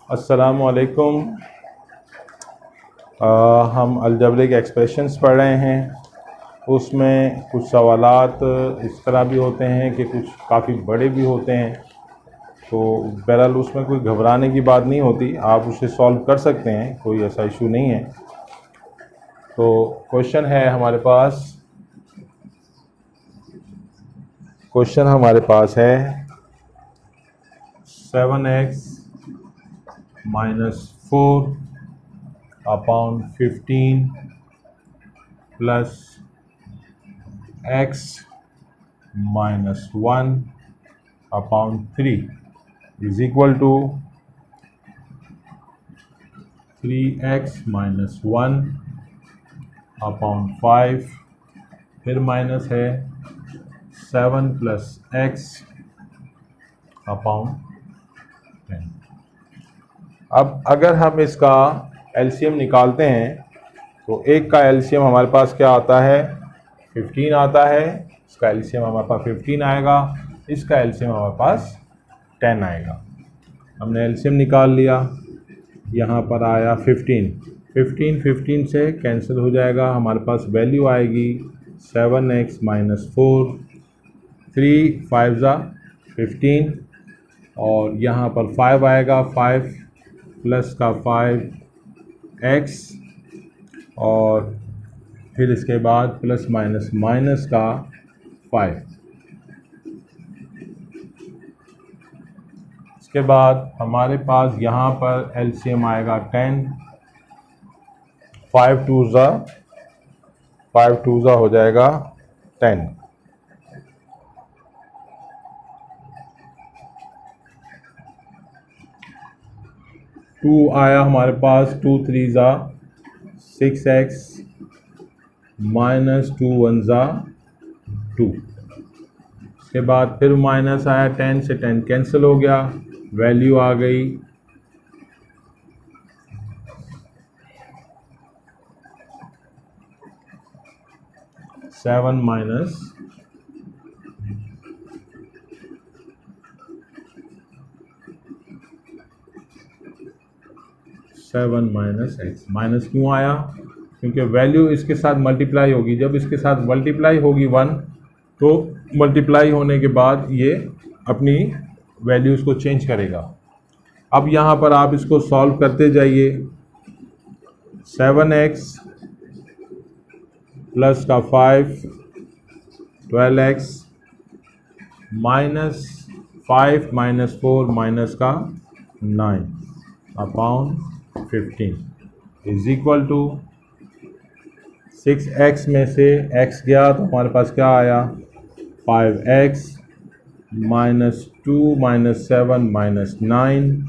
अस्सलामुअलैकुम। हम algebraic expressions पढ़ रहे हैं। उसमें कुछ सवालात इस तरह भी होते हैं कि कुछ काफ़ी बड़े भी होते हैं, तो बहरहाल उसमें कोई घबराने की बात नहीं होती, आप उसे सॉल्व कर सकते हैं, कोई ऐसा इशू नहीं है। तो क्वेश्चन हमारे पास है 7x - 4 upon 15 plus x - 1 upon 3 is equal to 3x - 1 upon 5, फिर माइनस है 7 प्लस x अपॉन 10। अब अगर हम इसका एलसीएम निकालते हैं तो एक का एलसीएम हमारे पास क्या आता है, 15 आता है। इसका एलसीएम हमारे पास 15 आएगा, इसका एलसीएम हमारे पास 10 आएगा। हमने एलसीएम निकाल लिया, यहाँ पर आया 15 से कैंसिल हो जाएगा, हमारे पास वैल्यू आएगी 7x - 4, 3 5 ज़ा 15 और यहाँ पर 5 आएगा, 5 प्लस का 5x और फिर इसके बाद प्लस माइनस माइनस का 5। इसके बाद हमारे पास यहाँ पर एलसीएम आएगा 10, 5 2 ज़ा हो जाएगा 10। टू आया हमारे पास, 2 3 ज़ा 6x - 2 1 ज़ा 2। इसके बाद फिर माइनस आया, 10 से 10 कैंसिल हो गया, वैल्यू आ गई 7 माइनस x। माइनस क्यों आया? क्योंकि वैल्यू इसके साथ मल्टीप्लाई होगी। जब इसके साथ मल्टीप्लाई होगी 1, तो मल्टीप्लाई होने के बाद ये अपनी वैल्यूज़ को चेंज करेगा। अब यहाँ पर आप इसको सॉल्व करते जाइए। 7x प्लस का 5 12x माइनस 5 - 4 माइनस का 9 upon 15 is equal to 6x में से x गया तो हमारे पास क्या आया, 5x - 2 - 7 - 9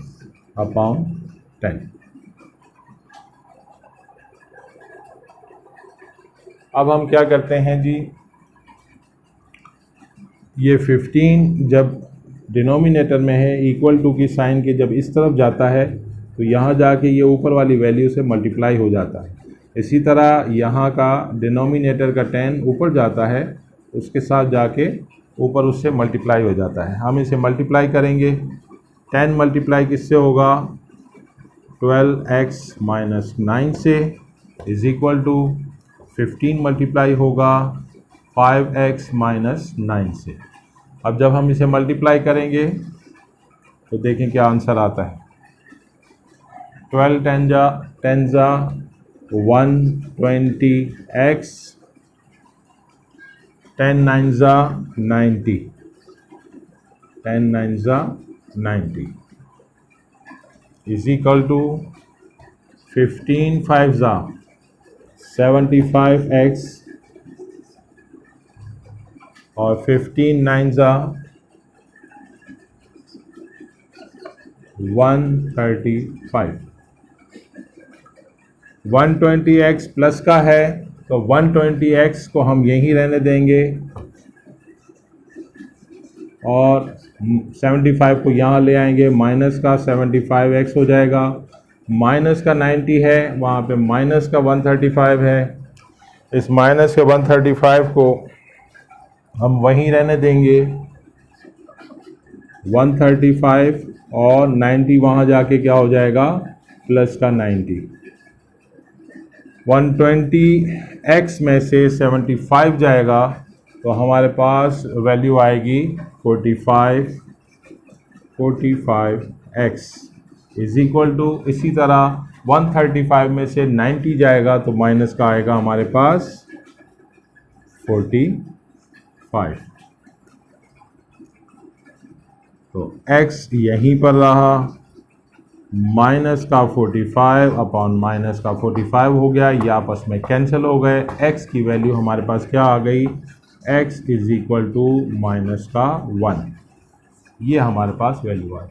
अपॉन 10। अब हम क्या करते हैं जी, ये 15 जब डिनोमिनेटर में है, इक्वल टू की साइन के जब इस तरफ जाता है तो यहाँ जाके ये ऊपर वाली वैल्यू से मल्टीप्लाई हो जाता है। इसी तरह यहाँ का डिनोमिनेटर का 10 ऊपर जाता है, उसके साथ जाके ऊपर उससे मल्टीप्लाई हो जाता है। हम इसे मल्टीप्लाई करेंगे, 10 मल्टीप्लाई किससे होगा, 12x - 9 से इज इक्वल टू 15 मल्टीप्लाई होगा 5x - 9 से। अब जब हम इसे मल्टीप्लाई करेंगे तो देखें क्या आंसर आता है। 12 10 ज़ा 120x, 10 9 ज़ा 90, 10 9 ज़ा 90 इज इक्वल टू 15 5 ज़ा 75x और 15 9 ज़ा 135। 120x प्लस का है तो 120x को हम यहीं रहने देंगे और 75 को यहाँ ले आएंगे, माइनस का 75x हो जाएगा, माइनस का 90 है, वहाँ पे माइनस का 135 है। इस माइनस के 135 को हम वहीं रहने देंगे 135 और 90 वहाँ जाके क्या हो जाएगा, प्लस का 90। 120x में से 75 जाएगा तो हमारे पास वैल्यू आएगी 45x इज इक्वल टू, इसी तरह 135 में से 90 जाएगा तो माइनस का आएगा हमारे पास 45। तो x यहीं पर रहा, माइनस का 45 अपॉन माइनस का 45 हो गया, ये आपस में कैंसिल हो गए। x की वैल्यू हमारे पास क्या आ गई, x is equal to minus का 1, ये हमारे पास वैल्यू आई।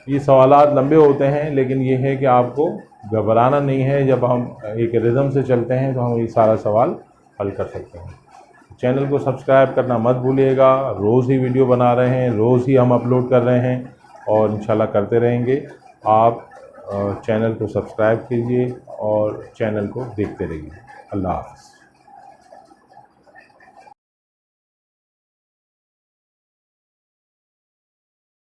ये सवालात लंबे होते हैं, लेकिन ये है कि आपको घबराना नहीं है। जब हम एक रिदम से चलते हैं तो हम ये सारा सवाल हल कर सकते हैं। चैनल को सब्सक्राइब करना मत भूलिएगा। रोज़ ही वीडियो बना रहे हैं, रोज़ ही हम अपलोड कर रहे हैं और इंशाल्लाह करते रहेंगे। आप चैनल को सब्सक्राइब कीजिए और चैनल को देखते रहिए। अल्लाह हाफ़िज़।